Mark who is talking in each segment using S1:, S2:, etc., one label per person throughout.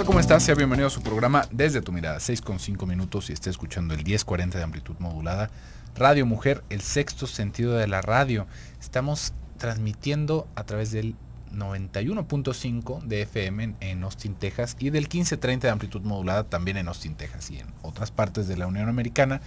S1: tal? ¿Cómo estás? Sea bienvenido a su programa Desde tu Mirada, 6:05 minutos y esté escuchando el 1040 de amplitud modulada. Radio Mujer, el sexto sentido de la radio. Estamos transmitiendo a través del 91.5 de FM en Austin, Texas, y del 1530 de amplitud modulada también en Austin, Texas, y en otras partes de la Unión Americana.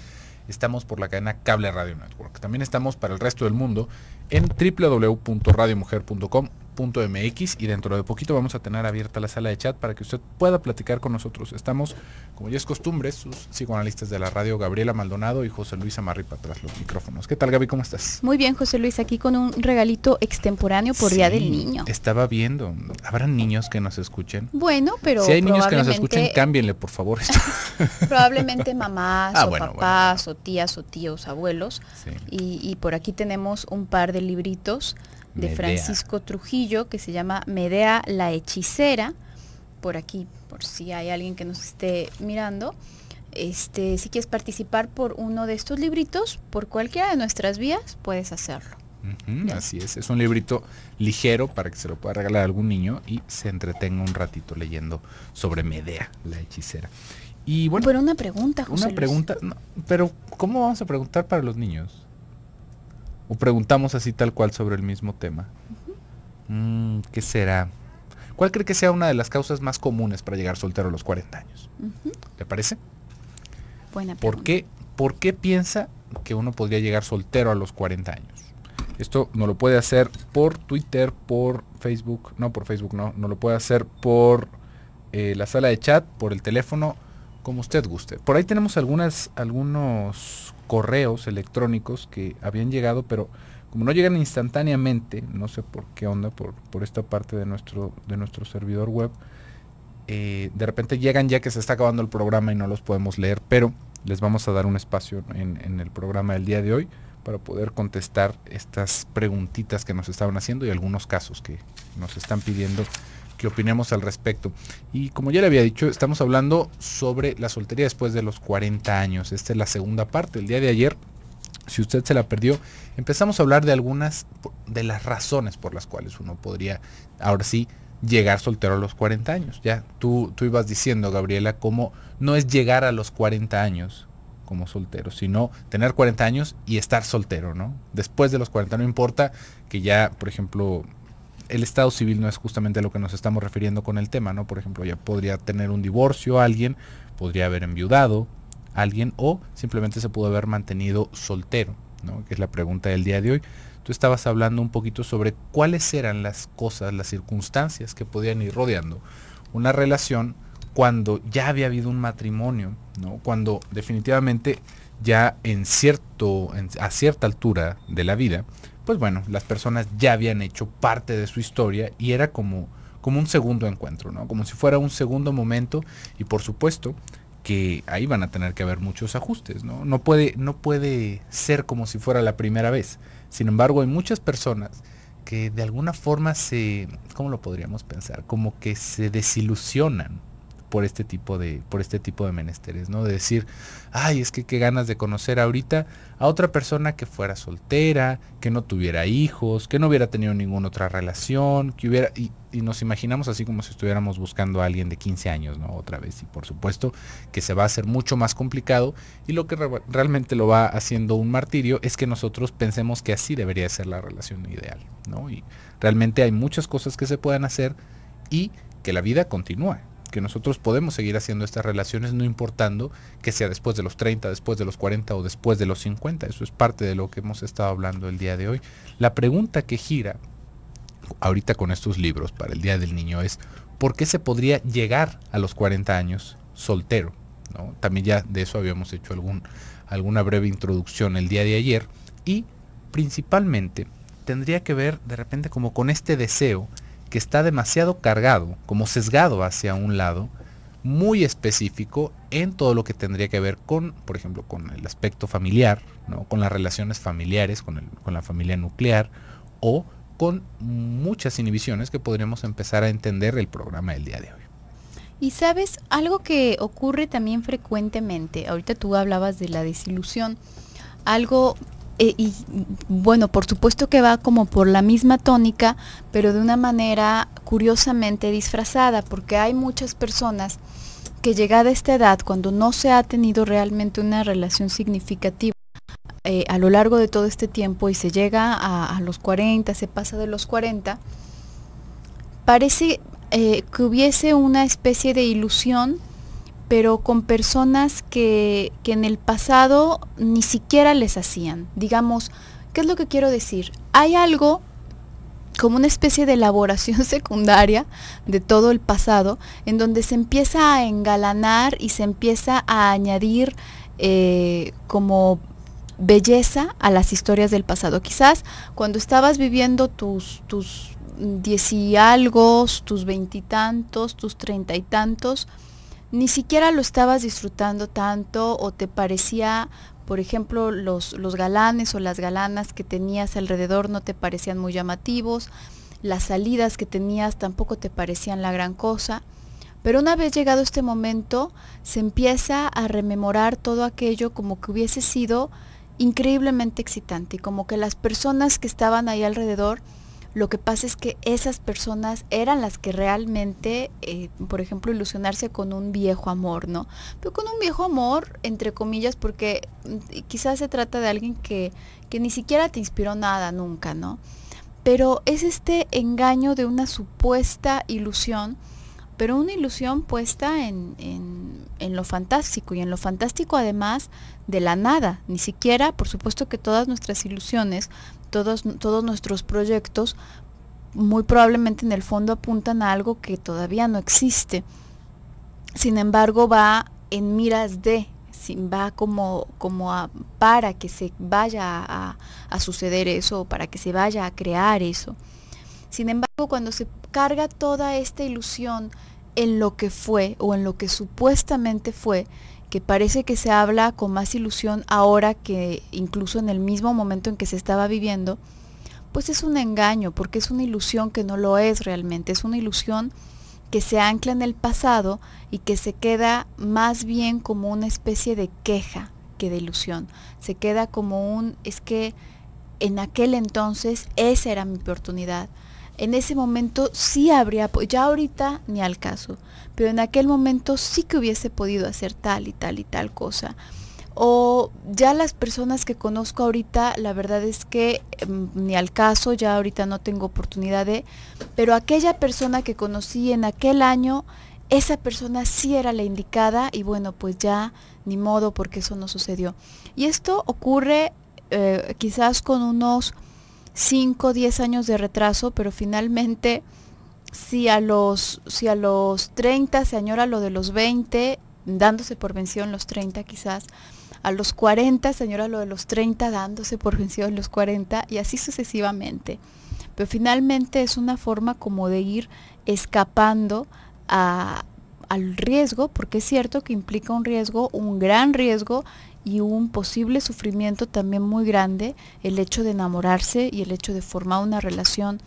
S1: Estamos por la cadena Cable Radio Network. También estamos para el resto del mundo en www.radiomujer.com.mx, y dentro de poquito vamos a tener abierta la sala de chat para que usted pueda platicar con nosotros. Estamos, como ya es costumbre, sus psicoanalistas de la radio, Gabriela Maldonado y José Luis Amarripa, tras los micrófonos. ¿Qué tal, Gaby? ¿Cómo estás?
S2: Muy bien, José Luis, aquí con un regalito extemporáneo por Día del Niño.
S1: Estaba viendo, ¿habrán niños que nos escuchen?
S2: Bueno, pero
S1: si hay niños que nos escuchen, cámbienle, por favor, esto.
S2: Probablemente mamás o papás
S1: bueno.
S2: o tías o tíos, abuelos.
S1: Sí.
S2: Y por aquí tenemos un par de libritos de
S1: Medea.
S2: Francisco Trujillo, que se llama Medea la hechicera. Por aquí, por si hay alguien que nos esté mirando. Si quieres participar por uno de estos libritos, por cualquiera de nuestras vías, puedes hacerlo.
S1: Así es un librito ligero para que se lo pueda regalar a algún niño y se entretenga un ratito leyendo sobre Medea, la hechicera. Y bueno,
S2: pero una pregunta, José
S1: Luis. Pregunta, no, pero ¿cómo vamos a preguntar para los niños? ¿O preguntamos así tal cual sobre el mismo tema? ¿Qué será? ¿Cuál cree que sea una de las causas más comunes para llegar soltero a los 40 años? ¿Le parece?
S2: Buena pregunta.
S1: ¿Por qué piensa que uno podría llegar soltero a los 40 años? Esto no lo puede hacer por Twitter, por Facebook, no lo puede hacer por la sala de chat, por el teléfono, como usted guste. Por ahí tenemos algunos correos electrónicos que habían llegado, pero como no llegan instantáneamente, no sé por qué onda, por esta parte de nuestro servidor web, de repente llegan ya que se está acabando el programa y no los podemos leer, pero les vamos a dar un espacio en el programa del día de hoy para poder contestar estas preguntitas que nos estaban haciendo y algunos casos que nos están pidiendo que opinemos al respecto. Y como ya le había dicho, estamos hablando sobre la soltería después de los 40 años. Esta es la segunda parte. El día de ayer, si usted se la perdió, empezamos a hablar de algunas de las razones por las cuales uno podría, ahora sí, llegar soltero a los 40 años. Ya tú ibas diciendo, Gabriela, cómo no es llegar a los 40 años como soltero, sino tener 40 años y estar soltero, ¿no? Después de los 40, no importa que ya, por ejemplo, el estado civil no es justamente a lo que nos estamos refiriendo con el tema, ¿no? Por ejemplo, ya podría tener un divorcio alguien, podría haber enviudado alguien, o simplemente se pudo haber mantenido soltero, ¿no? Que es la pregunta del día de hoy. Tú estabas hablando un poquito sobre cuáles eran las cosas, las circunstancias que podían ir rodeando una relación cuando ya había habido un matrimonio, ¿no? Cuando definitivamente ya a cierta altura de la vida, pues bueno, las personas ya habían hecho parte de su historia y era como un segundo encuentro, ¿no? Como si fuera un segundo momento, y por supuesto que ahí van a tener que haber muchos ajustes, ¿no? No puede ser como si fuera la primera vez. Sin embargo, hay muchas personas que de alguna forma ¿cómo lo podríamos pensar? Como que se desilusionan por este tipo de menesteres, ¿no? De decir, ay, es que qué ganas de conocer ahorita a otra persona que fuera soltera, que no tuviera hijos, que no hubiera tenido ninguna otra relación, que hubiera, y nos imaginamos así como si estuviéramos buscando a alguien de 15 años, ¿no? Otra vez, y por supuesto que se va a hacer mucho más complicado, y lo que realmente lo va haciendo un martirio es que nosotros pensemos que así debería ser la relación ideal, ¿no? Y realmente hay muchas cosas que se pueden hacer y que la vida continúa, que nosotros podemos seguir haciendo estas relaciones no importando que sea después de los 30, después de los 40 o después de los 50. Eso es parte de lo que hemos estado hablando el día de hoy. La pregunta que gira ahorita con estos libros para el Día del Niño es ¿por qué se podría llegar a los 40 años soltero? ¿No? También ya de eso habíamos hecho alguna breve introducción el día de ayer, y principalmente tendría que ver de repente como con este deseo que está demasiado cargado, como sesgado hacia un lado, muy específico en todo lo que tendría que ver con, por ejemplo, con el aspecto familiar, ¿no? Con las relaciones familiares, con la familia nuclear, o con muchas inhibiciones que podríamos empezar a entender el programa del día de hoy.
S2: Y sabes, algo que ocurre también frecuentemente, ahorita tú hablabas de la desilusión, algo y bueno, por supuesto que va como por la misma tónica, pero de una manera curiosamente disfrazada, porque hay muchas personas que llegada a esta edad, cuando no se ha tenido realmente una relación significativa a lo largo de todo este tiempo y se llega a los 40, se pasa de los 40, parece que hubiese una especie de ilusión, pero con personas que en el pasado ni siquiera les hacían. Digamos, ¿qué es lo que quiero decir? Hay algo como una especie de elaboración secundaria de todo el pasado, en donde se empieza a engalanar y se empieza a añadir como belleza a las historias del pasado. Quizás cuando estabas viviendo tus 10 y algo, tus 20 y tantos, tus 30 y tantos, ni siquiera lo estabas disfrutando tanto, o te parecía, por ejemplo, los galanes o las galanas que tenías alrededor no te parecían muy llamativos, las salidas que tenías tampoco te parecían la gran cosa, pero una vez llegado este momento, se empieza a rememorar todo aquello como que hubiese sido increíblemente excitante, y como que las personas que estaban ahí alrededor, lo que pasa es que esas personas eran las que realmente, por ejemplo, ilusionarse con un viejo amor, ¿no? Pero con un viejo amor, entre comillas, porque quizás se trata de alguien que ni siquiera te inspiró nada nunca, ¿no? Pero es este engaño de una supuesta ilusión, pero una ilusión puesta en lo fantástico, y en lo fantástico además de la nada. Ni siquiera, por supuesto que todas nuestras ilusiones, todos nuestros proyectos muy probablemente en el fondo apuntan a algo que todavía no existe. Sin embargo, va en miras de, va como para que se vaya a suceder eso, para que se vaya a crear eso. Sin embargo, cuando se carga toda esta ilusión en lo que fue o en lo que supuestamente fue, que parece que se habla con más ilusión ahora que incluso en el mismo momento en que se estaba viviendo, pues es un engaño, porque es una ilusión que no lo es realmente, es una ilusión que se ancla en el pasado y que se queda más bien como una especie de queja que de ilusión. Se queda como es que en aquel entonces esa era mi oportunidad. En ese momento sí habría, ya ahorita ni al caso, pero en aquel momento sí que hubiese podido hacer tal y tal y tal cosa. O ya las personas que conozco ahorita, la verdad es que ni al caso, ya ahorita no tengo oportunidad pero aquella persona que conocí en aquel año, esa persona sí era la indicada, y bueno, pues ya ni modo, porque eso no sucedió. Y esto ocurre quizás con unos 5 o 10 años de retraso, pero finalmente si a los 30 se añora lo de los 20, dándose por vencido en los 30 quizás, a los 40 se añora lo de los 30, dándose por vencido en los 40, y así sucesivamente. Pero finalmente es una forma como de ir escapando al riesgo, porque es cierto que implica un riesgo, un gran riesgo, y un posible sufrimiento también muy grande, el hecho de enamorarse y el hecho de formar una relación.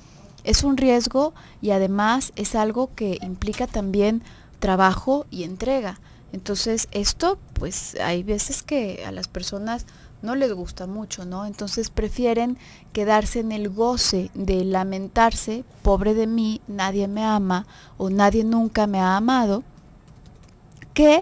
S2: Es un riesgo, y además es algo que implica también trabajo y entrega. Entonces esto, pues hay veces que a las personas no les gusta mucho, ¿no? Entonces prefieren quedarse en el goce de lamentarse, pobre de mí, nadie me ama o nadie nunca me ha amado, que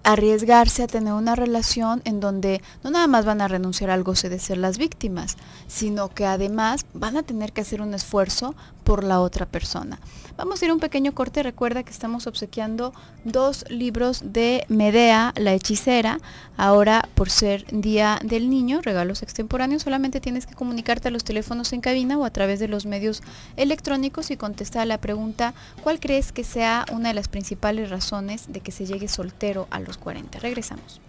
S2: arriesgarse a tener una relación en donde no nada más van a renunciar al goce de ser las víctimas, sino que además van a tener que hacer un esfuerzo por la otra persona. Vamos a ir a un pequeño corte. Recuerda que estamos obsequiando 2 libros de Medea, la hechicera. Ahora, por ser Día del Niño, regalos extemporáneos, solamente tienes que comunicarte a los teléfonos en cabina o a través de los medios electrónicos y contestar a la pregunta: ¿cuál crees que sea una de las principales razones de que se llegue soltero a los 40? Regresamos.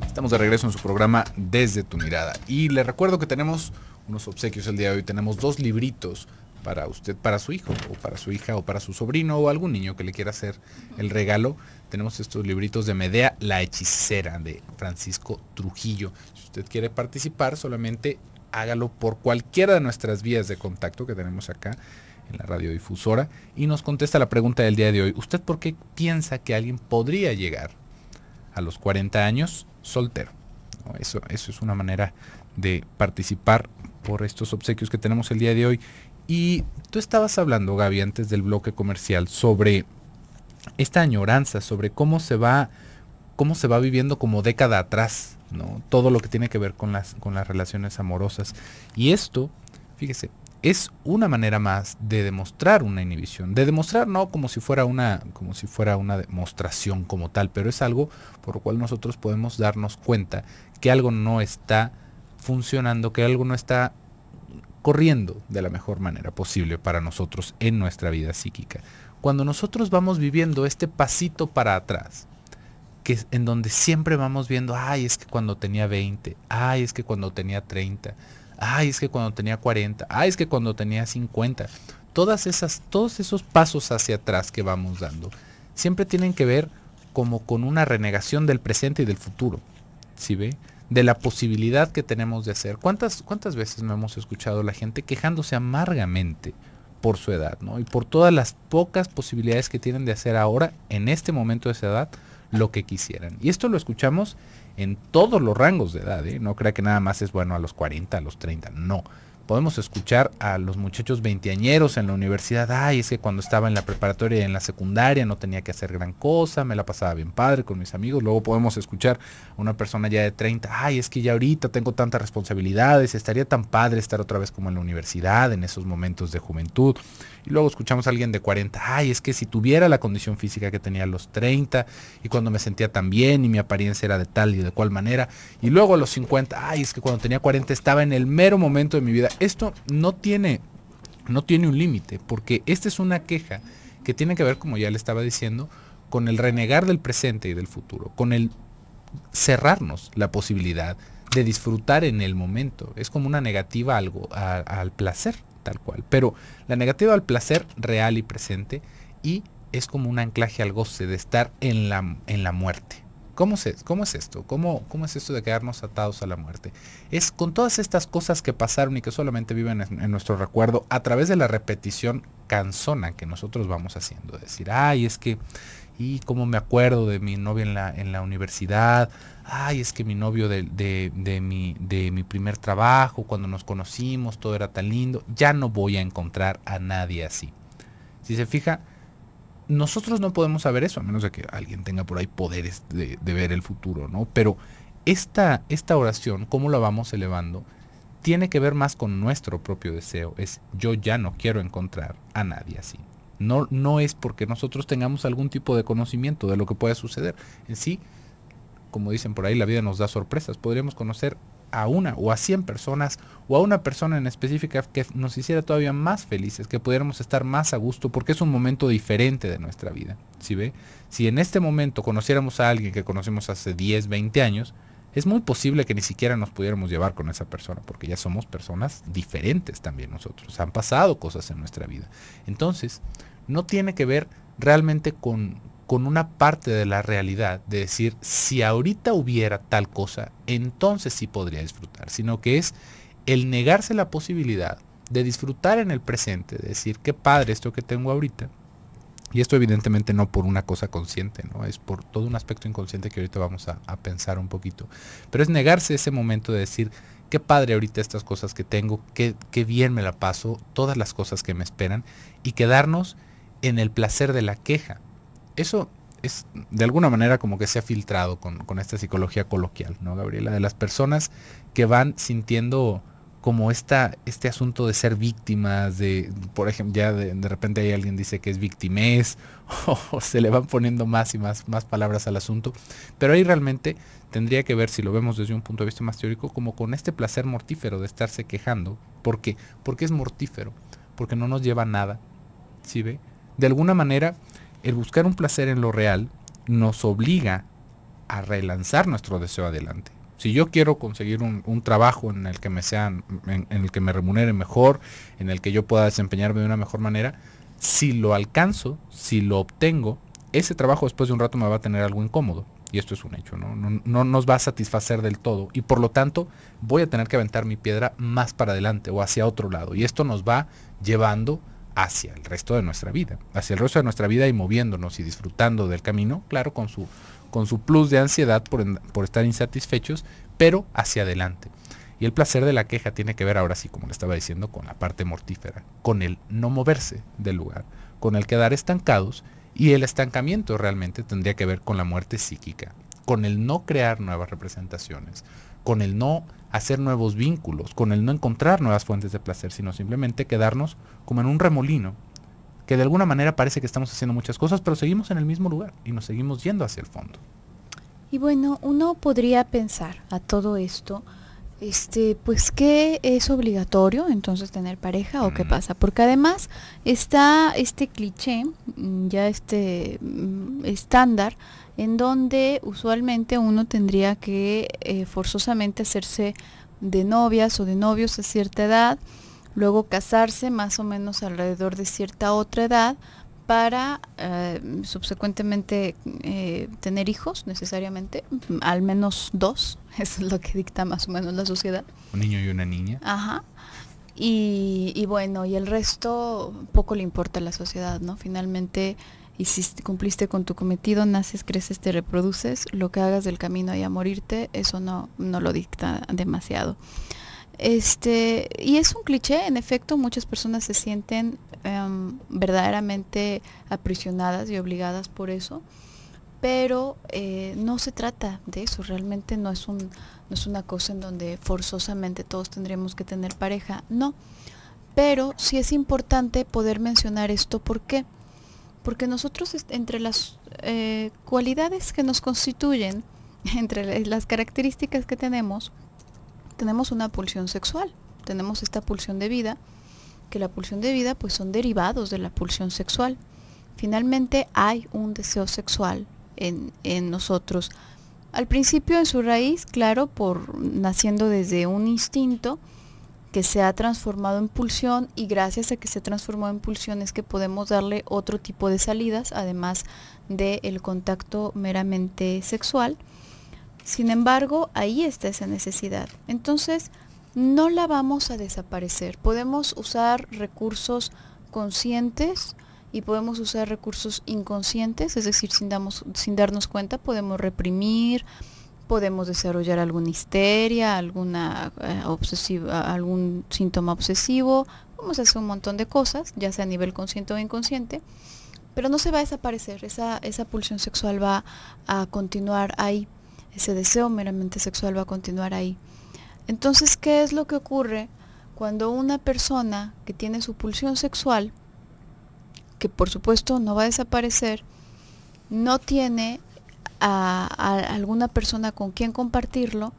S1: Estamos de regreso en su programa Desde tu Mirada, y le recuerdo que tenemos unos obsequios el día de hoy. Tenemos 2 libritos para usted, para su hijo o para su hija o para su sobrino o algún niño que le quiera hacer el regalo. Tenemos estos libritos de Medea, la hechicera, de Francisco Trujillo. Si usted quiere participar, solamente hágalo por cualquiera de nuestras vías de contacto que tenemos acá en la radiodifusora, y nos contesta la pregunta del día de hoy. ¿Usted por qué piensa que alguien podría llegar a los 40 años soltero? ¿No? Eso es una manera de participar por estos obsequios que tenemos el día de hoy. Y tú estabas hablando, Gaby, antes del bloque comercial, sobre esta añoranza, sobre cómo se va viviendo como década atrás, ¿no? Todo lo que tiene que ver con las relaciones amorosas. Y esto, fíjese, es una manera más de demostrar una inhibición. De demostrar no como si fuera una demostración como tal, pero es algo por lo cual nosotros podemos darnos cuenta que algo no está funcionando, que algo no está corriendo de la mejor manera posible para nosotros en nuestra vida psíquica. Cuando nosotros vamos viviendo este pasito para atrás, que es en donde siempre vamos viendo, ay, es que cuando tenía 20, ay, es que cuando tenía 30, ay, es que cuando tenía 40, ay, es que cuando tenía 50, todos esos pasos hacia atrás que vamos dando, siempre tienen que ver como con una renegación del presente y del futuro, ¿sí ve? De la posibilidad que tenemos de hacer. ¿Cuántas veces no hemos escuchado a la gente quejándose amargamente por su edad, ¿no? Y por todas las pocas posibilidades que tienen de hacer ahora, en este momento de esa edad, lo que quisieran? Y esto lo escuchamos en todos los rangos de edad, ¿eh? No crea que nada más es bueno a los 40, a los 30, no. Podemos escuchar a los muchachos veinteañeros en la universidad, ay, es que cuando estaba en la preparatoria y en la secundaria no tenía que hacer gran cosa, me la pasaba bien padre con mis amigos. Luego podemos escuchar a una persona ya de 30, ay, es que ya ahorita tengo tantas responsabilidades, estaría tan padre estar otra vez como en la universidad, en esos momentos de juventud. Y luego escuchamos a alguien de 40, ay, es que si tuviera la condición física que tenía a los 30, y cuando me sentía tan bien, y mi apariencia era de tal y de cual manera, y luego a los 50, ay, es que cuando tenía 40 estaba en el mero momento de mi vida. Esto no tiene un límite, porque esta es una queja que tiene que ver, como ya le estaba diciendo, con el renegar del presente y del futuro, con el cerrarnos la posibilidad de disfrutar en el momento. Es como una negativa al placer, tal cual, pero la negativa al placer real y presente, y es como un anclaje al goce de estar en la muerte. ¿Cómo es esto? ¿Cómo es esto de quedarnos atados a la muerte? Es con todas estas cosas que pasaron y que solamente viven en nuestro recuerdo a través de la repetición cansona que nosotros vamos haciendo. Decir, ay, es que, y cómo me acuerdo de mi novio en la universidad, ay, es que mi novio de mi primer trabajo, cuando nos conocimos, todo era tan lindo, ya no voy a encontrar a nadie así. Si se fija, nosotros no podemos saber eso, a menos de que alguien tenga por ahí poderes de ver el futuro, ¿no? Pero esta oración, cómo la vamos elevando, tiene que ver más con nuestro propio deseo. Es, yo ya no quiero encontrar a nadie así. No es porque nosotros tengamos algún tipo de conocimiento de lo que pueda suceder. En sí, como dicen por ahí, la vida nos da sorpresas. Podríamos conocer a una o a 100 personas o a una persona en específica que nos hiciera todavía más felices, que pudiéramos estar más a gusto, porque es un momento diferente de nuestra vida. ¿Sí ve? Si en este momento conociéramos a alguien que conocemos hace 10, 20 años, es muy posible que ni siquiera nos pudiéramos llevar con esa persona, porque ya somos personas diferentes también nosotros. Han pasado cosas en nuestra vida. Entonces, no tiene que ver realmente con una parte de la realidad, de decir, si ahorita hubiera tal cosa, entonces sí podría disfrutar, sino que es el negarse la posibilidad de disfrutar en el presente, de decir, qué padre esto que tengo ahorita. Y esto evidentemente no por una cosa consciente, ¿no? Es por todo un aspecto inconsciente que ahorita vamos a pensar un poquito. Pero es negarse ese momento de decir, qué padre ahorita estas cosas que tengo, qué bien me la paso, todas las cosas que me esperan, y quedarnos en el placer de la queja. Eso es de alguna manera como que se ha filtrado con esta psicología coloquial, ¿no, Gabriela? De las personas que van sintiendo como este asunto de ser víctimas, por ejemplo, ya de repente hay alguien dice que es victimez, o se le van poniendo más y más palabras al asunto, pero ahí realmente tendría que ver, si lo vemos desde un punto de vista más teórico, como con este placer mortífero de estarse quejando. ¿Por qué? Porque es mortífero, porque no nos lleva a nada, ¿sí ve? De alguna manera, el buscar un placer en lo real nos obliga a relanzar nuestro deseo adelante. Si yo quiero conseguir un trabajo en el que en el que me remunere mejor, en el que yo pueda desempeñarme de una mejor manera, si lo alcanzo, si lo obtengo, ese trabajo después de un rato me va a tener algo incómodo. Y esto es un hecho, no nos va a satisfacer del todo. Y por lo tanto, voy a tener que aventar mi piedra más para adelante o hacia otro lado. Y esto nos va llevando hacia el resto de nuestra vida, y moviéndonos y disfrutando del camino, claro, con su plus de ansiedad por estar insatisfechos, pero hacia adelante. Y el placer de la queja tiene que ver, ahora sí, como le estaba diciendo, con la parte mortífera, con el no moverse del lugar, con el quedar estancados, y el estancamiento realmente tendría que ver con la muerte psíquica, con el no crear nuevas representaciones, con el no hacer nuevos vínculos, con el no encontrar nuevas fuentes de placer, sino simplemente quedarnos como en un remolino, que de alguna manera parece que estamos haciendo muchas cosas, pero seguimos en el mismo lugar y nos seguimos yendo hacia el fondo.
S2: Y bueno, uno podría pensar a todo esto, pues que es obligatorio entonces tener pareja o qué pasa, porque además está este cliché, ya estándar, en donde usualmente uno tendría que forzosamente hacerse de novias o de novios a cierta edad, luego casarse más o menos alrededor de cierta otra edad, para subsecuentemente tener hijos necesariamente, al menos 2, eso es lo que dicta más o menos la sociedad.
S1: Un niño y una niña.
S2: Ajá. Y bueno, y el resto poco le importa a la sociedad, ¿no? Finalmente cumpliste con tu cometido, naces, creces, te reproduces, lo que hagas del camino y a morirte, eso no lo dicta demasiado. Y es un cliché, en efecto, muchas personas se sienten verdaderamente aprisionadas y obligadas por eso, pero no se trata de eso, realmente no es una cosa en donde forzosamente todos tendríamos que tener pareja, no, pero sí es importante poder mencionar esto. ¿Por qué? Porque nosotros, entre las cualidades que nos constituyen, entre las características que tenemos una pulsión sexual, tenemos esta pulsión de vida, que la pulsión de vida pues son derivados de la pulsión sexual. Finalmente hay un deseo sexual en nosotros. Al principio en su raíz, claro, naciendo desde un instinto que se ha transformado en pulsión, y gracias a que se transformó en pulsión es que podemos darle otro tipo de salidas, además del contacto meramente sexual. Sin embargo, ahí está esa necesidad. Entonces, no la vamos a desaparecer. Podemos usar recursos conscientes y podemos usar recursos inconscientes, es decir, sin darnos cuenta, podemos reprimir, podemos desarrollar alguna histeria, algún síntoma obsesivo, vamos a hacer un montón de cosas, ya sea a nivel consciente o inconsciente, pero no se va a desaparecer, esa pulsión sexual va a continuar ahí. Ese deseo meramente sexual va a continuar ahí. Entonces, ¿qué es lo que ocurre cuando una persona que tiene su pulsión sexual, que por supuesto no va a desaparecer, no tiene a alguna persona con quien compartirlo,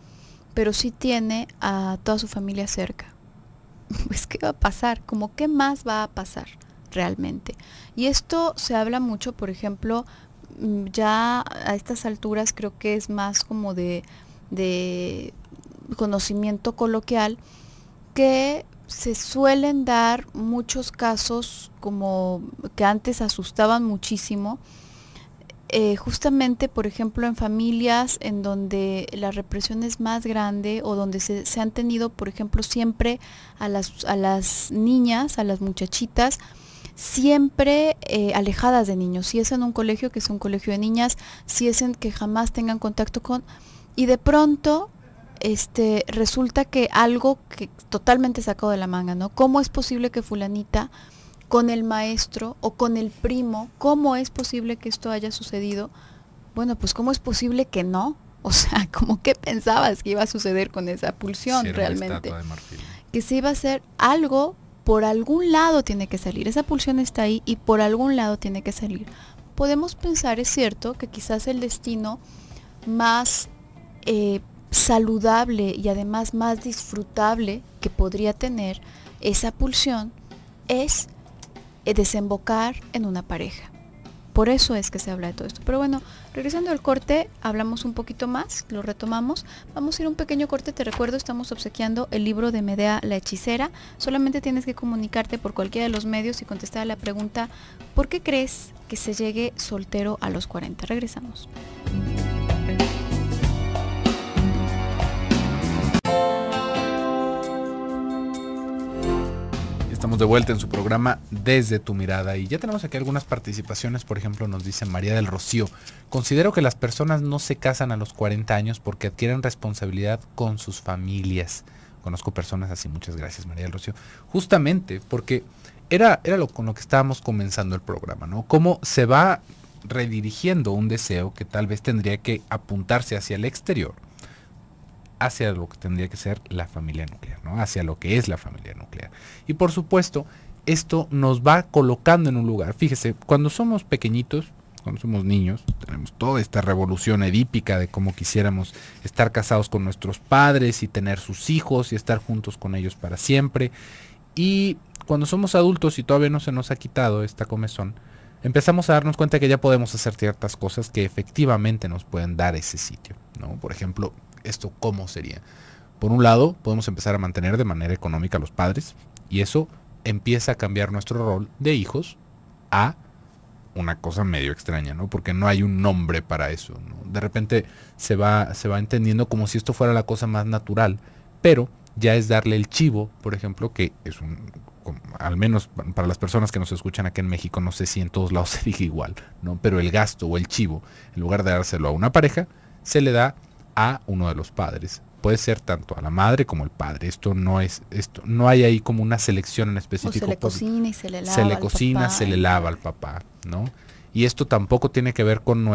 S2: pero sí tiene a toda su familia cerca? Pues, ¿qué va a pasar? ¿Cómo qué más va a pasar realmente? Y esto se habla mucho, por ejemplo, ya a estas alturas creo que es más como de conocimiento coloquial, que se suelen dar muchos casos como que antes asustaban muchísimo, justamente por ejemplo en familias en donde la represión es más grande, o donde se han tenido por ejemplo siempre a las niñas, a las muchachitas, siempre alejadas de niños. Si es en un colegio, que es un colegio de niñas, si es en que jamás tengan contacto con, y de pronto resulta que algo que totalmente sacado de la manga, ¿no? ¿Cómo es posible que fulanita con el maestro o con el primo, cómo es posible que esto haya sucedido? Bueno, pues ¿cómo es posible que no? O sea, ¿cómo que pensabas que iba a suceder con esa pulsión realmente? Que se iba a hacer algo. Por algún lado tiene que salir, esa pulsión está ahí y por algún lado tiene que salir. Podemos pensar, es cierto, que quizás el destino más saludable y además más disfrutable que podría tener esa pulsión es desembocar en una pareja. Por eso es que se habla de todo esto. Pero bueno, regresando al corte, hablamos un poquito más, lo retomamos. Vamos a ir a un pequeño corte, te recuerdo, estamos obsequiando el libro de Medea la hechicera. Solamente tienes que comunicarte por cualquiera de los medios y contestar a la pregunta: ¿por qué crees que se llegue soltero a los 40? Regresamos.
S1: Estamos de vuelta en su programa Desde tu Mirada y ya tenemos aquí algunas participaciones. Por ejemplo, nos dice María del Rocío: considero que las personas no se casan a los 40 años porque adquieren responsabilidad con sus familias. Conozco personas así. Muchas gracias, María del Rocío. Justamente porque era con lo que estábamos comenzando el programa, ¿no? Cómo se va redirigiendo un deseo que tal vez tendría que apuntarse hacia el exterior, hacia lo que tendría que ser la familia nuclear, ¿no? Hacia lo que es la familia nuclear. Y por supuesto, esto nos va colocando en un lugar. Fíjese, cuando somos pequeñitos, cuando somos niños, tenemos toda esta revolución edípica de cómo quisiéramos estar casados con nuestros padres y tener sus hijos y estar juntos con ellos para siempre. Y cuando somos adultos y todavía no se nos ha quitado esta comezón, empezamos a darnos cuenta que ya podemos hacer ciertas cosas que efectivamente nos pueden dar ese sitio, ¿no? Por ejemplo, ¿esto cómo sería? Por un lado, podemos empezar a mantener de manera económica a los padres y eso empieza a cambiar nuestro rol de hijos a una cosa medio extraña, ¿no? Porque no hay un nombre para eso, ¿no? De repente se va entendiendo como si esto fuera la cosa más natural, pero ya es darle el chivo, por ejemplo, que es al menos para las personas que nos escuchan aquí en México, no sé si en todos lados se diga igual, ¿no? Pero el gasto o el chivo, en lugar de dárselo a una pareja, se le da a uno de los padres. Puede ser tanto a la madre como al padre. No hay ahí como una selección en específico.
S2: O se le cocina y se le lava.
S1: Se le cocina, se le lava al papá, ¿no? Y esto tampoco tiene que ver con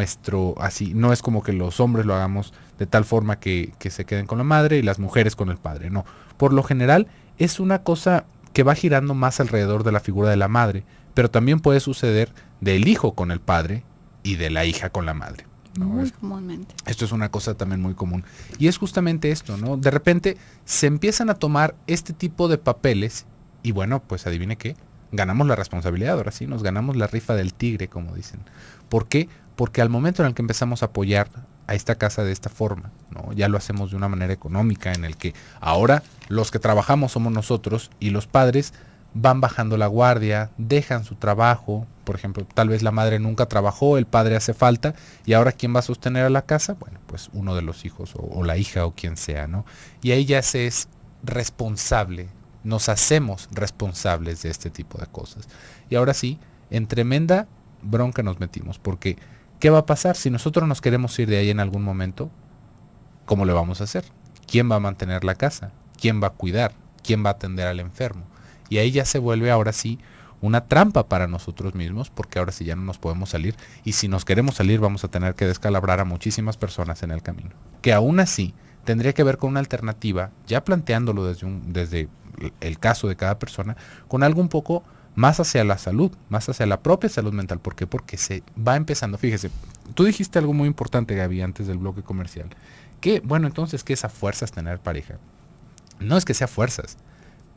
S1: así, no es como que los hombres lo hagamos de tal forma que se queden con la madre y las mujeres con el padre, no. Por lo general es una cosa que va girando más alrededor de la figura de la madre, pero también puede suceder del hijo con el padre y de la hija con la madre, ¿no?
S2: Muy comúnmente.
S1: Esto es una cosa también muy común. Y es justamente esto, ¿no? De repente se empiezan a tomar este tipo de papeles y bueno, pues adivine qué, ganamos la responsabilidad, ahora sí, nos ganamos la rifa del tigre, como dicen. ¿Por qué? Porque al momento en el que empezamos a apoyar a esta casa de esta forma, ¿no? Ya lo hacemos de una manera económica en el que ahora los que trabajamos somos nosotros y los padres van bajando la guardia, dejan su trabajo. Por ejemplo, tal vez la madre nunca trabajó, el padre hace falta y ahora ¿quién va a sostener a la casa? Bueno, pues uno de los hijos o la hija o quien sea, ¿no? Y ahí ya se es responsable, nos hacemos responsables de este tipo de cosas. Y ahora sí, en tremenda bronca nos metimos, porque ¿qué va a pasar si nosotros nos queremos ir de ahí en algún momento? ¿Cómo le vamos a hacer? ¿Quién va a mantener la casa? ¿Quién va a cuidar? ¿Quién va a atender al enfermo? Y ahí ya se vuelve ahora sí una trampa para nosotros mismos, porque ahora sí ya no nos podemos salir, y si nos queremos salir vamos a tener que descalabrar a muchísimas personas en el camino. Que aún así tendría que ver con una alternativa, ya planteándolo desde el caso de cada persona, con algo un poco más hacia la salud, más hacia la propia salud mental. ¿Por qué? Porque se va empezando. Fíjese, tú dijiste algo muy importante, Gaby, antes del bloque comercial, que bueno, entonces, ¿qué es a fuerzas tener pareja? No es que sea fuerzas,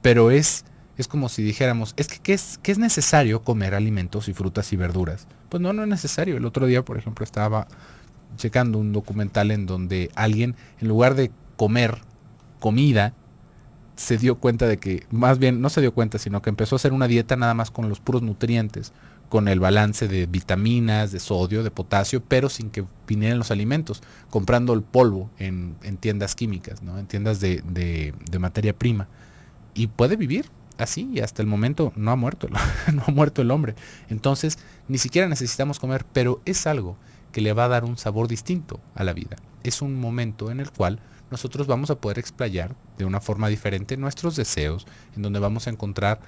S1: pero es como si dijéramos, ¿qué es necesario comer alimentos y frutas y verduras? Pues no es necesario. El otro día, por ejemplo, estaba checando un documental en donde alguien, en lugar de comer comida, se dio cuenta de que, más bien no se dio cuenta, sino que empezó a hacer una dieta nada más con los puros nutrientes, con el balance de vitaminas, de sodio, de potasio, pero sin que vinieran los alimentos, comprando el polvo en tiendas químicas, ¿no? En tiendas de materia prima. Y puede vivir así, y hasta el momento no ha muerto, no ha muerto el hombre. Entonces, ni siquiera necesitamos comer, pero es algo que le va a dar un sabor distinto a la vida. Es un momento en el cual nosotros vamos a poder explayar de una forma diferente nuestros deseos, en donde vamos a encontrar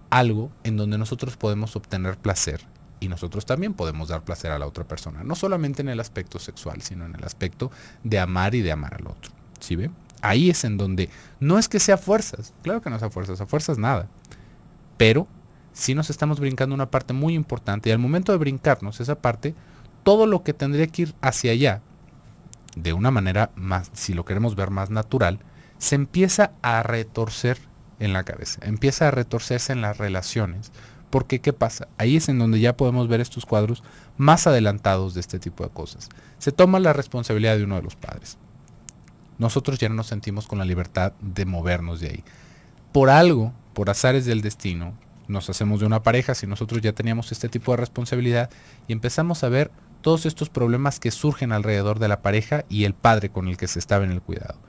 S1: algo en donde nosotros podemos obtener placer y nosotros también podemos dar placer a la otra persona, no solamente en el aspecto sexual, sino en el aspecto de amar y de amar al otro. ¿Sí ve? Ahí es en donde no es que sea fuerzas, claro que no es a fuerzas nada, pero sí nos estamos brincando una parte muy importante y al momento de brincarnos esa parte, todo lo que tendría que ir hacia allá, de una manera más, si lo queremos ver más natural, se empieza a retorcer en la cabeza, empieza a retorcerse en las relaciones. Porque, ¿qué pasa? Ahí es en donde ya podemos ver estos cuadros más adelantados de este tipo de cosas. Se toma la responsabilidad de uno de los padres. Nosotros ya no nos sentimos con la libertad de movernos de ahí. Por algo, por azares del destino, nos hacemos de una pareja si nosotros ya teníamos este tipo de responsabilidad y empezamos a ver todos estos problemas que surgen alrededor de la pareja y el padre con el que se estaba en el cuidado.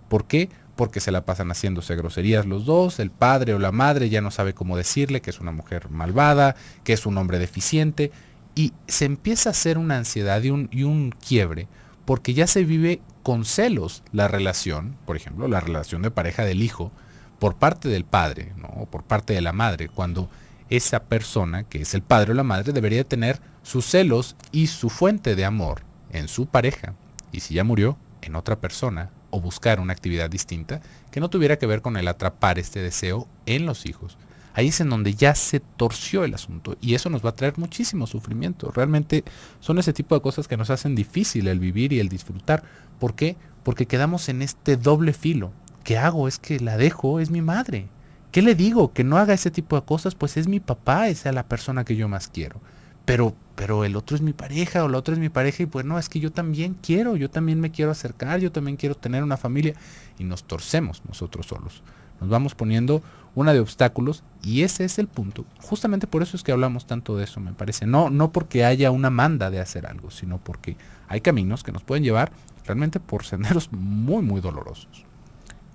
S1: ¿Por qué? porque se la pasan haciéndose groserías los dos, el padre o la madre ya no sabe cómo decirle que es una mujer malvada, que es un hombre deficiente, y se empieza a hacer una ansiedad y un quiebre, porque ya se vive con celos la relación, por ejemplo, la relación de pareja del hijo, por parte del padre, ¿no? O por parte de la madre, cuando esa persona, que es el padre o la madre, debería tener sus celos y su fuente de amor en su pareja, y si ya murió, en otra persona, o buscar una actividad distinta que no tuviera que ver con el atrapar este deseo en los hijos. Ahí es en donde ya se torció el asunto, y eso nos va a traer muchísimo sufrimiento. Realmente son ese tipo de cosas que nos hacen difícil el vivir y el disfrutar. ¿Por qué? Porque quedamos en este doble filo. ¿Qué hago? Es que la dejo, es mi madre. ¿Qué le digo? Que no haga ese tipo de cosas, pues es mi papá, esa es la persona que yo más quiero. Pero el otro es mi pareja, o la otra es mi pareja, y pues no, es que yo también quiero, yo también me quiero acercar, yo también quiero tener una familia, y nos torcemos nosotros solos. Nos vamos poniendo una de obstáculos, y ese es el punto. Justamente por eso es que hablamos tanto de eso, me parece. No porque haya una manda de hacer algo, sino porque hay caminos que nos pueden llevar realmente por senderos muy, muy dolorosos.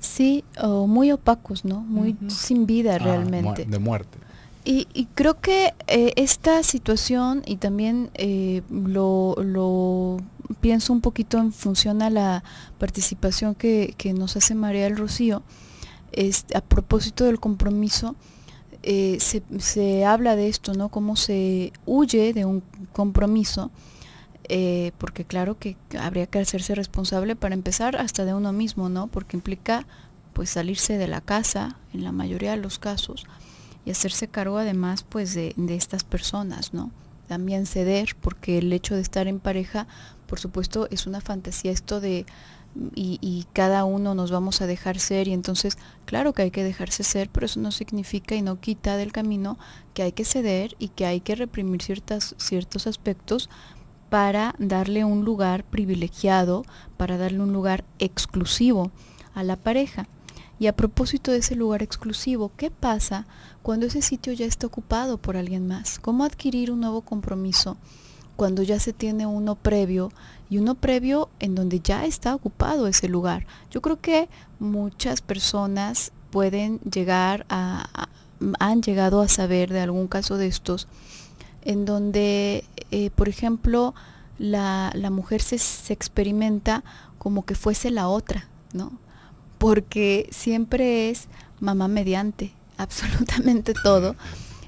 S2: Sí, o muy opacos, ¿no? Muy sin vida realmente.
S1: De muerte.
S2: Y creo que esta situación, y también lo pienso un poquito en función a la participación que nos hace María del Rocío, a propósito del compromiso, se habla de esto, ¿no? Cómo se huye de un compromiso, porque claro que habría que hacerse responsable para empezar hasta de uno mismo, ¿no? Porque implica pues salirse de la casa en la mayoría de los casos, y hacerse cargo además pues de estas personas, ¿no? También ceder, porque el hecho de estar en pareja, por supuesto, es una fantasía esto de y cada uno nos vamos a dejar ser, y entonces claro que hay que dejarse ser, pero eso no significa y no quita del camino que hay que ceder y que hay que reprimir ciertos aspectos para darle un lugar privilegiado, para darle un lugar exclusivo a la pareja. Y a propósito de ese lugar exclusivo, ¿qué pasa cuando ese sitio ya está ocupado por alguien más? ¿Cómo adquirir un nuevo compromiso cuando ya se tiene uno previo, y uno previo en donde ya está ocupado ese lugar? Yo creo que muchas personas pueden llegar han llegado a saber de algún caso de estos, en donde, por ejemplo, la mujer se experimenta como que fuese la otra, ¿no? Porque siempre es mamá mediante, absolutamente todo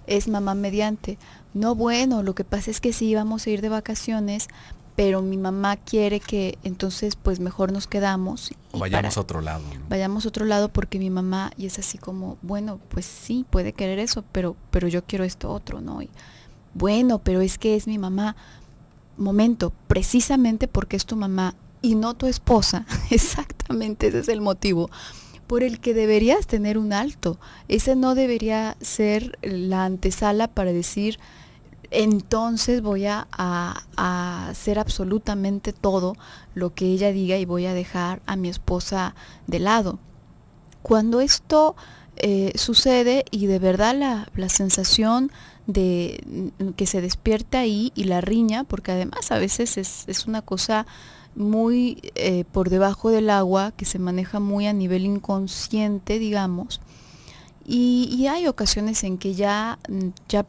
S2: es mamá mediante. No, bueno, lo que pasa es que sí íbamos a ir de vacaciones, pero mi mamá quiere que entonces pues mejor nos quedamos.
S1: O vayamos a otro lado, ¿no?
S2: Vayamos a otro lado porque mi mamá, y es así como, bueno, pues sí, puede querer eso, pero yo quiero esto otro, ¿no? Y, bueno, pero es que es mi mamá. Momento, precisamente porque es tu mamá y no tu esposa, exactamente ese es el motivo por el que deberías tener un alto. Ese no debería ser la antesala para decir, entonces voy a hacer absolutamente todo lo que ella diga y voy a dejar a mi esposa de lado. Cuando esto sucede, y de verdad la sensación de que se despierta ahí, y la riña, porque además a veces es una cosa muy por debajo del agua, que se maneja muy a nivel inconsciente, digamos, y hay ocasiones en que ya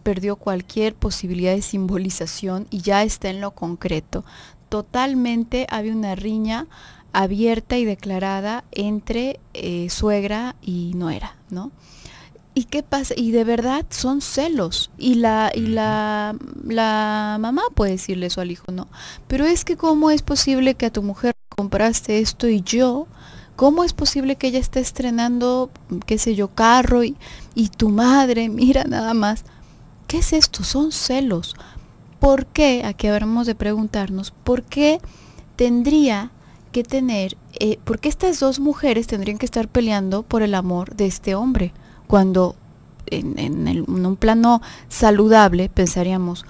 S2: perdió cualquier posibilidad de simbolización y ya está en lo concreto. Totalmente había una riña abierta y declarada entre suegra y nuera, ¿no? ¿Y qué pasa? Y de verdad son celos. Y la mamá puede decirle eso al hijo, ¿no? Pero es que ¿cómo es posible que a tu mujer compraste esto y yo? ¿Cómo es posible que ella esté estrenando, qué sé yo, carro y tu madre, mira nada más? ¿Qué es esto? Son celos. ¿Por qué? Aquí habremos de preguntarnos, ¿por qué tendría que tener, por qué estas dos mujeres tendrían que estar peleando por el amor de este hombre? Cuando en un plano saludable pensaríamos,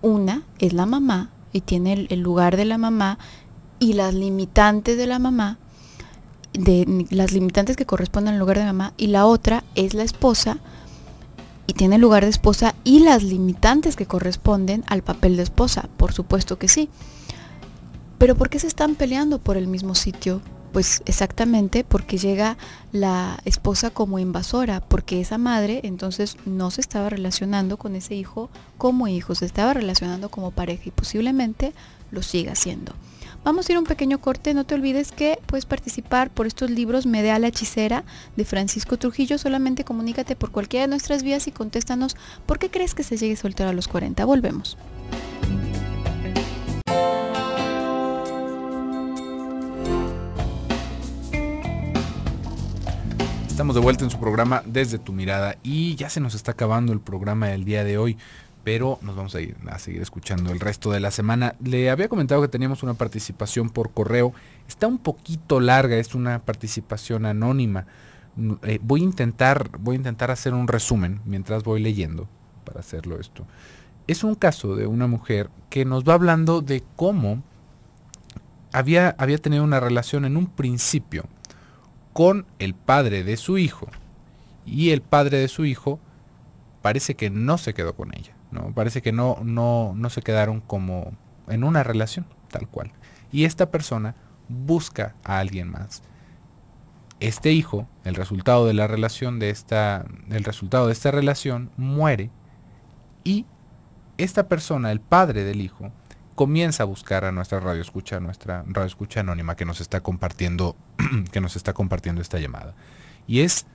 S2: una es la mamá y tiene el lugar de la mamá y las limitantes de la mamá, las limitantes que corresponden al lugar de mamá, y la otra es la esposa y tiene el lugar de esposa y las limitantes que corresponden al papel de esposa, por supuesto que sí. Pero ¿por qué se están peleando por el mismo sitio? Pues exactamente porque llega la esposa como invasora, porque esa madre entonces no se estaba relacionando con ese hijo como hijo, se estaba relacionando como pareja y posiblemente lo siga haciendo. Vamos a ir a un pequeño corte, no te olvides que puedes participar por estos libros Medea la hechicera de Francisco Trujillo, solamente comunícate por cualquiera de nuestras vías y contéstanos por qué crees que se llegue soltero a los 40. Volvemos.
S1: Estamos de vuelta en su programa Desde tu Mirada y ya se nos está acabando el programa del día de hoy, pero nos vamos a seguir escuchando el resto de la semana. Le había comentado que teníamos una participación por correo, está un poquito larga, es una participación anónima. Voy a intentar hacer un resumen mientras voy leyendo para hacerlo esto. Es un caso de una mujer que nos va hablando de cómo había tenido una relación en un principio con el padre de su hijo, y el padre de su hijo parece que no se quedó con ella, ¿no? Parece que no se quedaron como en una relación tal cual, y esta persona busca a alguien más. Este hijo, el resultado de esta relación, muere, y esta persona, el padre del hijo, comienza a buscar a nuestra radioescucha anónima que nos está compartiendo esta llamada. Y es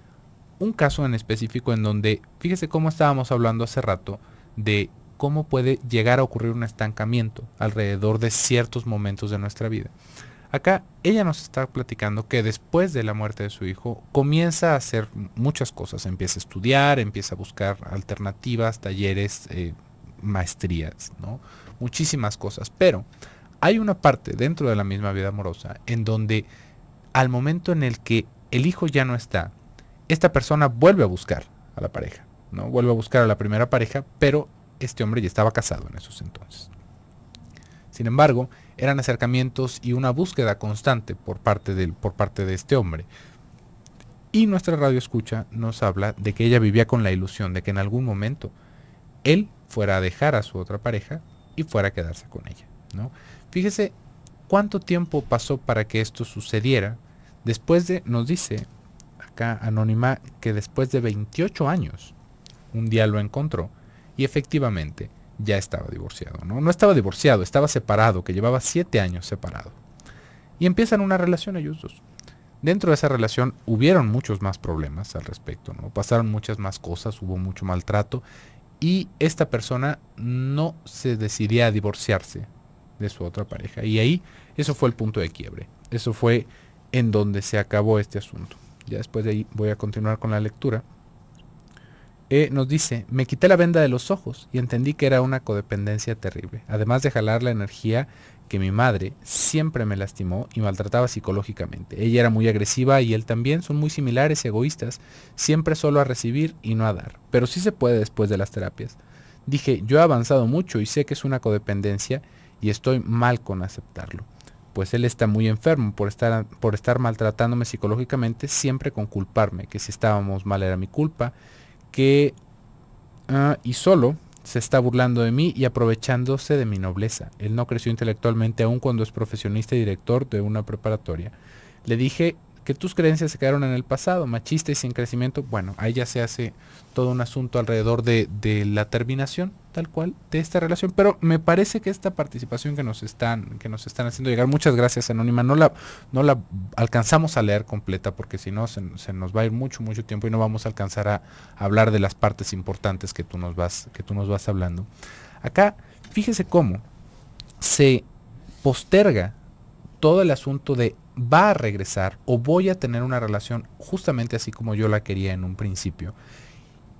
S1: un caso en específico en donde, fíjese cómo estábamos hablando hace rato de cómo puede llegar a ocurrir un estancamiento alrededor de ciertos momentos de nuestra vida. Acá ella nos está platicando que después de la muerte de su hijo comienza a hacer muchas cosas, empieza a estudiar, empieza a buscar alternativas, talleres, maestrías, ¿no? Muchísimas cosas, pero hay una parte dentro de la misma vida amorosa en donde al momento en el que el hijo ya no está, esta persona vuelve a buscar a la pareja, ¿no? Vuelve a buscar a la primera pareja, pero este hombre ya estaba casado en esos entonces. Sin embargo, eran acercamientos y una búsqueda constante por parte de este hombre. Y nuestra radio escucha nos habla de que ella vivía con la ilusión de que en algún momento él fuera a dejar a su otra pareja y fuera a quedarse con ella, ¿no? Fíjese cuánto tiempo pasó para que esto sucediera. Nos dice acá Anónima que después de 28 años, un día lo encontró y efectivamente ya estaba divorciado, ¿no? No estaba divorciado, estaba separado, que llevaba 7 años separado. Y empiezan una relación ellos dos. Dentro de esa relación hubieron muchos más problemas al respecto, ¿no? Pasaron muchas más cosas, hubo mucho maltrato. Y esta persona no se decidía a divorciarse de su otra pareja. Y ahí, eso fue el punto de quiebre. Eso fue en donde se acabó este asunto. Ya después de ahí voy a continuar con la lectura. Nos dice, me quité la venda de los ojos y entendí que era una codependencia terrible. Además de jalar la energía que mi madre siempre me lastimó y maltrataba psicológicamente. Ella era muy agresiva y él también, son muy similares y egoístas, siempre solo a recibir y no a dar. Pero sí se puede después de las terapias. Dije, yo he avanzado mucho y sé que es una codependencia y estoy mal con aceptarlo. Pues él está muy enfermo por estar maltratándome psicológicamente, siempre con culparme, que si estábamos mal era mi culpa, y solo se está burlando de mí y aprovechándose de mi nobleza. Él no creció intelectualmente aún cuando es profesionista y director de una preparatoria. Le dije que tus creencias se quedaron en el pasado, machista y sin crecimiento. Bueno, ahí ya se hace todo un asunto alrededor de la terminación, tal cual, de esta relación. Pero me parece que esta participación que nos están haciendo llegar, muchas gracias Anónima, no la alcanzamos a leer completa porque si no se nos va a ir mucho tiempo y no vamos a alcanzar a hablar de las partes importantes que tú nos vas hablando. Acá, fíjese cómo se posterga todo el asunto de va a regresar o voy a tener una relación justamente así como yo la quería en un principio.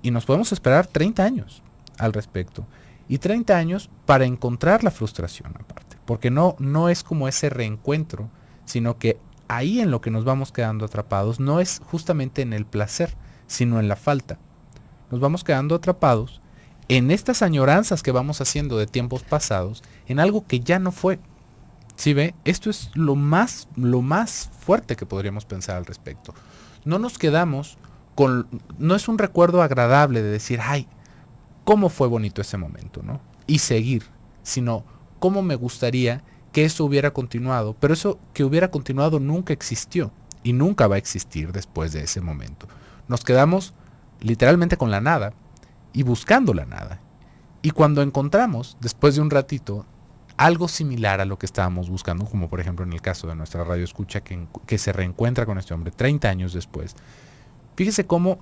S1: Y nos podemos esperar 30 años al respecto. Y 30 años para encontrar la frustración aparte. Porque no es como ese reencuentro, sino que ahí en lo que nos vamos quedando atrapados no es justamente en el placer, sino en la falta. Nos vamos quedando atrapados en estas añoranzas que vamos haciendo de tiempos pasados, en algo que ya no fue. ¿Sí ve? Esto es lo más fuerte que podríamos pensar al respecto. No nos quedamos no es un recuerdo agradable de decir, ay, cómo fue bonito ese momento, ¿no? Y seguir, sino cómo me gustaría que eso hubiera continuado, pero eso que hubiera continuado nunca existió y nunca va a existir después de ese momento. Nos quedamos literalmente con la nada y buscando la nada. Y cuando encontramos, después de un ratito, algo similar a lo que estábamos buscando, como por ejemplo en el caso de nuestra radio escucha que se reencuentra con este hombre 30 años después, fíjese cómo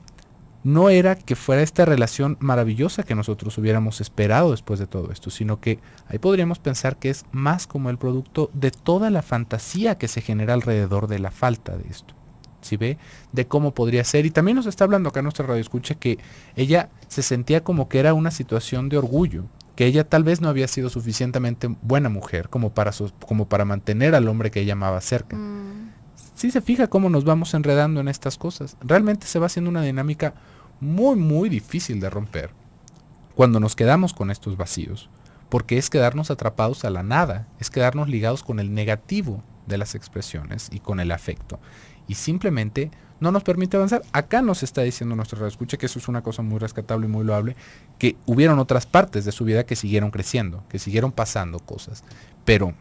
S1: no era que fuera esta relación maravillosa que nosotros hubiéramos esperado después de todo esto, sino que ahí podríamos pensar que es más como el producto de toda la fantasía que se genera alrededor de la falta de esto. ¿Sí ve? De cómo podría ser. Y también nos está hablando acá nuestra radio escucha que ella se sentía como que era una situación de orgullo, que ella tal vez no había sido suficientemente buena mujer como para mantener al hombre que ella amaba cerca. Sí se fija cómo nos vamos enredando en estas cosas. Realmente se va haciendo una dinámica muy, muy difícil de romper cuando nos quedamos con estos vacíos, porque es quedarnos atrapados a la nada, es quedarnos ligados con el negativo de las expresiones y con el afecto, y simplemente no nos permite avanzar. Acá nos está diciendo nuestro radioescucha que eso es una cosa muy rescatable y muy loable, que hubieron otras partes de su vida que siguieron creciendo, que siguieron pasando cosas, pero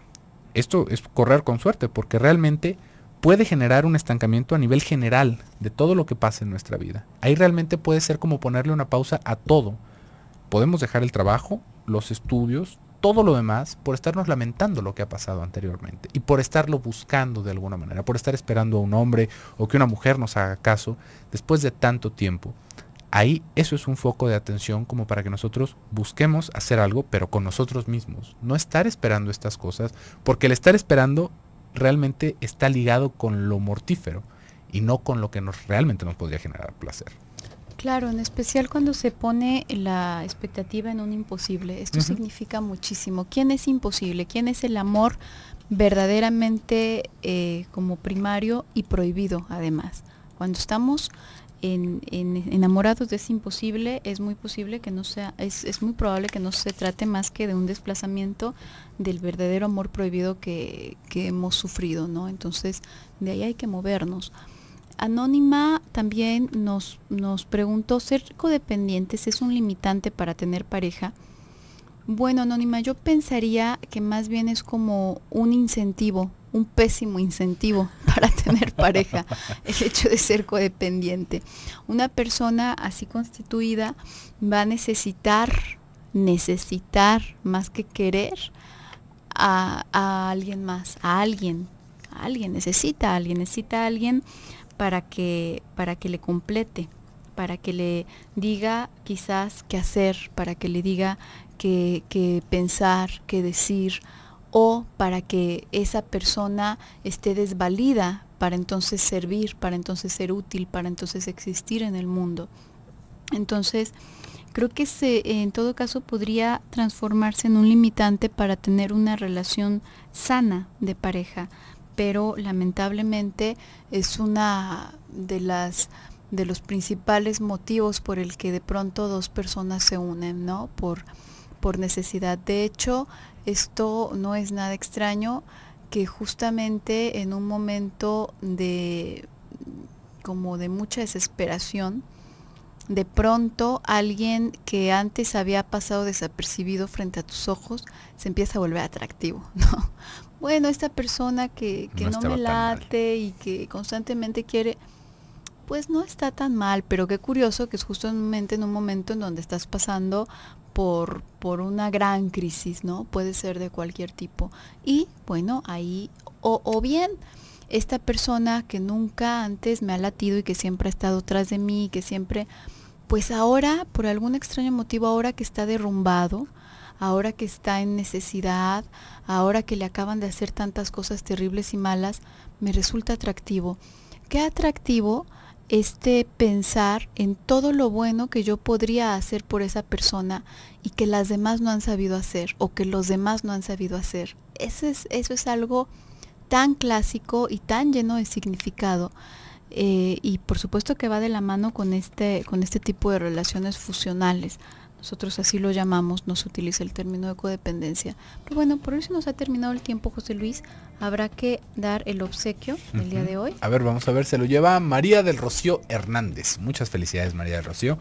S1: esto es correr con suerte, porque realmente puede generar un estancamiento a nivel general de todo lo que pasa en nuestra vida. Ahí realmente puede ser como ponerle una pausa a todo. Podemos dejar el trabajo, los estudios, todo lo demás, por estarnos lamentando lo que ha pasado anteriormente y por estarlo buscando de alguna manera, por estar esperando a un hombre o que una mujer nos haga caso después de tanto tiempo. Ahí eso es un foco de atención como para que nosotros busquemos hacer algo, pero con nosotros mismos. No estar esperando estas cosas, porque el estar esperando realmente está ligado con lo mortífero y no con lo que realmente nos podría generar placer.
S2: Claro, en especial cuando se pone la expectativa en un imposible. Esto significa muchísimo. ¿Quién es imposible? ¿Quién es el amor verdaderamente como primario y prohibido además? Cuando estamos enamorados de ese imposible, es muy posible que no sea, es muy probable que no se trate más que de un desplazamiento del verdadero amor prohibido que hemos sufrido, ¿no? Entonces, de ahí hay que movernos. Anónima también nos preguntó, ¿ser codependientes es un limitante para tener pareja? Bueno, Anónima, yo pensaría que más bien es como un incentivo, un pésimo incentivo para tener pareja, el hecho de ser codependiente. Una persona así constituida va a necesitar más que querer a alguien más, necesita a alguien para que le complete, para que le diga quizás qué hacer, para que le diga qué pensar, qué decir, o para que esa persona esté desvalida para entonces servir, para entonces ser útil, para entonces existir en el mundo. Entonces, creo que en todo caso podría transformarse en un limitante para tener una relación sana de pareja, pero lamentablemente es una de los principales motivos por el que de pronto dos personas se unen, ¿no? Por necesidad. De hecho, esto no es nada extraño que justamente en un momento de mucha desesperación, de pronto alguien que antes había pasado desapercibido frente a tus ojos se empieza a volver atractivo, ¿no? Bueno, esta persona que no me late y que constantemente quiere, pues no está tan mal, pero qué curioso que es justamente en un momento en donde estás pasando por una gran crisis, ¿no? Puede ser de cualquier tipo. Y bueno, ahí, o bien esta persona que nunca antes me ha latido y que siempre ha estado tras de mí, que siempre, pues ahora, por algún extraño motivo, ahora que está derrumbado, ahora que está en necesidad, ahora que le acaban de hacer tantas cosas terribles y malas, me resulta atractivo. Qué atractivo pensar en todo lo bueno que yo podría hacer por esa persona y que las demás no han sabido hacer o que los demás no han sabido hacer. Eso es algo tan clásico y tan lleno de significado, y por supuesto que va de la mano con este tipo de relaciones fusionales. Nosotros así lo llamamos, no se utiliza el término de codependencia. Pero bueno, por hoy se nos ha terminado el tiempo, José Luis. Habrá que dar el obsequio del día de hoy.
S1: A ver, vamos a ver, se lo lleva María del Rocío Hernández. Muchas felicidades, María del Rocío.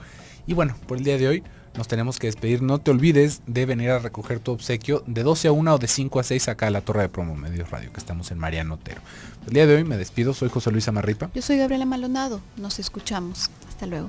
S1: Y bueno, por el día de hoy nos tenemos que despedir. No te olvides de venir a recoger tu obsequio de 12 a 1 o de 5 a 6 acá a la Torre de Promo Medios Radio, que estamos en Mariano Otero. El día de hoy me despido, soy José Luis Amarripa.
S2: Yo soy Gabriela Maldonado, nos escuchamos. Hasta luego.